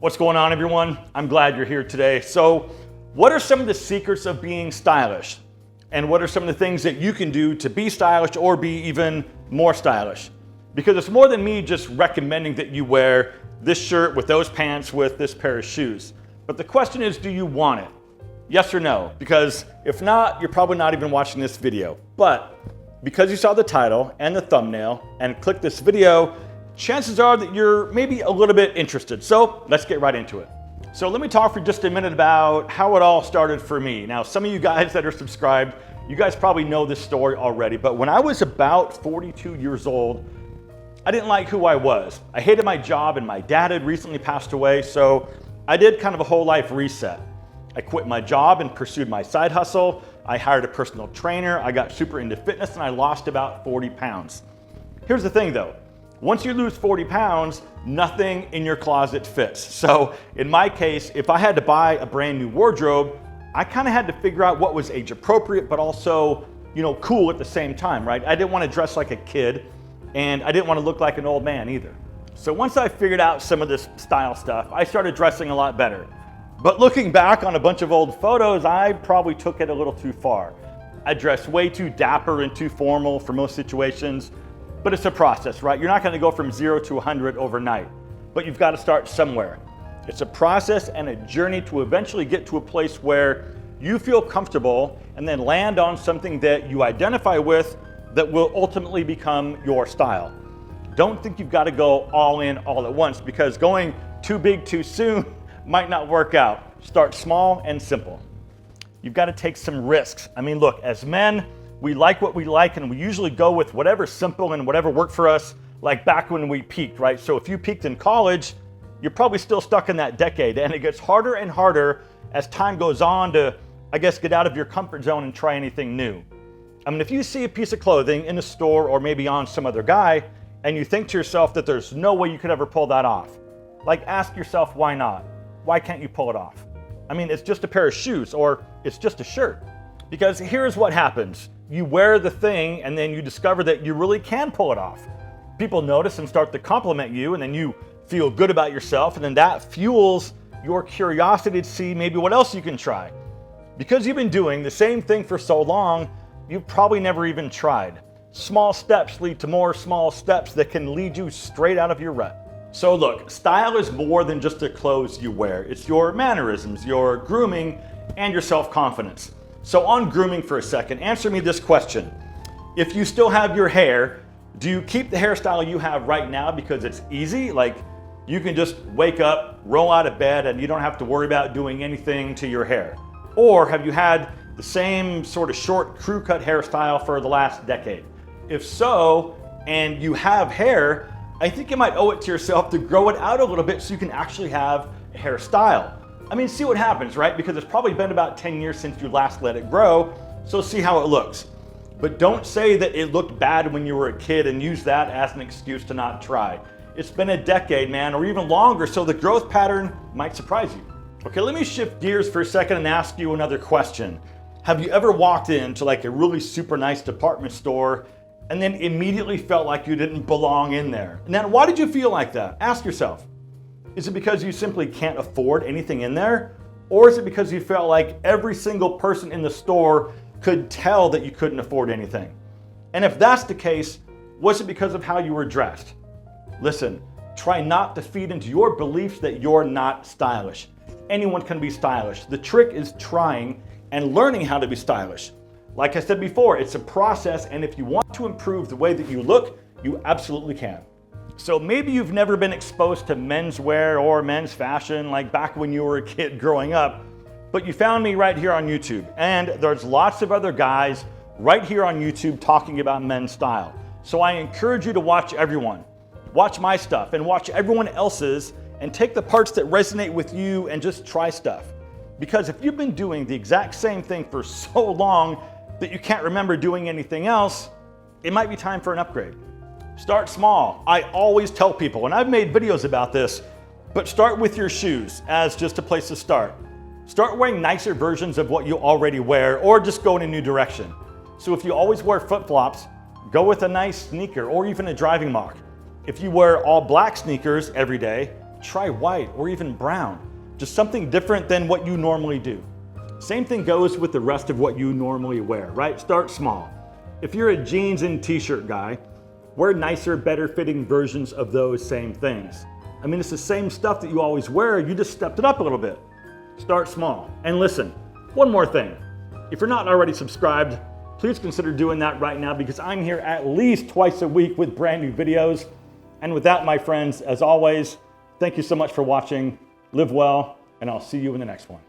What's going on, everyone? I'm glad you're here today. So, what are some of the secrets of being stylish? And what are some of the things that you can do to be stylish or be even more stylish? Because it's more than me just recommending that you wear this shirt with those pants with this pair of shoes. But the question is, do you want it? Yes or no? Because if not, you're probably not even watching this video. But because you saw the title and the thumbnail and clicked this video, chances are that you're maybe a little bit interested. So let's get right into it. So let me talk for just a minute about how it all started for me. Now, some of you guys that are subscribed, you guys probably know this story already, but when I was about 42 years old, I didn't like who I was. I hated my job and my dad had recently passed away, so I did kind of a whole life reset. I quit my job and pursued my side hustle. I hired a personal trainer. I got super into fitness and I lost about 40 pounds. Here's the thing though. Once you lose 40 pounds, nothing in your closet fits. So in my case, if I had to buy a brand new wardrobe, I kind of had to figure out what was age appropriate, but also, cool at the same time, right? I didn't want to dress like a kid and I didn't want to look like an old man either. So once I figured out some of this style stuff, I started dressing a lot better. But looking back on a bunch of old photos, I probably took it a little too far. I dressed way too dapper and too formal for most situations. But it's a process, right? You're not going to go from 0 to 100 overnight, but you've got to start somewhere. It's a process and a journey to eventually get to a place where you feel comfortable and then land on something that you identify with that will ultimately become your style. Don't think you've got to go all in all at once, because going too big too soon might not work out. Start small and simple. You've got to take some risks. I mean, look, as men, we like what we like, and we usually go with whatever's simple and whatever worked for us, like back when we peaked, right? So if you peaked in college, you're probably still stuck in that decade, and it gets harder and harder as time goes on to, get out of your comfort zone and try anything new. I mean, if you see a piece of clothing in a store or maybe on some other guy, and you think to yourself that there's no way you could ever pull that off, ask yourself, why not? Why can't you pull it off? I mean, it's just a pair of shoes, or it's just a shirt. Because here's what happens. You wear the thing and then you discover that you really can pull it off. People notice and start to compliment you, and then you feel good about yourself, and then that fuels your curiosity to see maybe what else you can try. Because you've been doing the same thing for so long, you've probably never even tried. Small steps lead to more small steps that can lead you straight out of your rut. So look, style is more than just the clothes you wear. It's your mannerisms, your grooming, and your self-confidence. So on grooming for a second, answer me this question. If you still have your hair, do you keep the hairstyle you have right now because it's easy? Like you can just wake up, roll out of bed, and you don't have to worry about doing anything to your hair? Or have you had the same sort of short crew cut hairstyle for the last decade? If so, and you have hair, I think you might owe it to yourself to grow it out a little bit so you can actually have a hairstyle. I mean, see what happens, right? Because it's probably been about 10 years since you last let it grow, so see how it looks. But don't say that it looked bad when you were a kid and use that as an excuse to not try. It's been a decade, man, or even longer, so the growth pattern might surprise you. Okay, let me shift gears for a second and ask you another question. Have you ever walked into a really super nice department store and then immediately felt like you didn't belong in there? Now, why did you feel like that? Ask yourself. Is it because you simply can't afford anything in there? Or is it because you felt like every single person in the store could tell that you couldn't afford anything? And if that's the case, was it because of how you were dressed? Listen, try not to feed into your beliefs that you're not stylish. Anyone can be stylish. The trick is trying and learning how to be stylish. Like I said before, it's a process, and if you want to improve the way that you look, you absolutely can. So maybe you've never been exposed to menswear or men's fashion like back when you were a kid growing up, but you found me right here on YouTube. And there's lots of other guys right here on YouTube talking about men's style. So I encourage you to watch everyone. Watch my stuff and watch everyone else's, and take the parts that resonate with you and just try stuff. Because if you've been doing the exact same thing for so long that you can't remember doing anything else, it might be time for an upgrade. Start small. I always tell people, and I've made videos about this, but start with your shoes as just a place to start. Start wearing nicer versions of what you already wear, or just go in a new direction. So if you always wear flip-flops, go with a nice sneaker or even a driving mock. If you wear all black sneakers every day, try white or even brown. Just something different than what you normally do. Same thing goes with the rest of what you normally wear, right? Start small. If you're a jeans and t-shirt guy, wear nicer, better fitting versions of those same things. I mean, it's the same stuff that you always wear, you just stepped it up a little bit. Start small. And listen, one more thing. If you're not already subscribed, please consider doing that right now because I'm here at least twice a week with brand new videos. And with that, my friends, as always, thank you so much for watching. Live well, and I'll see you in the next one.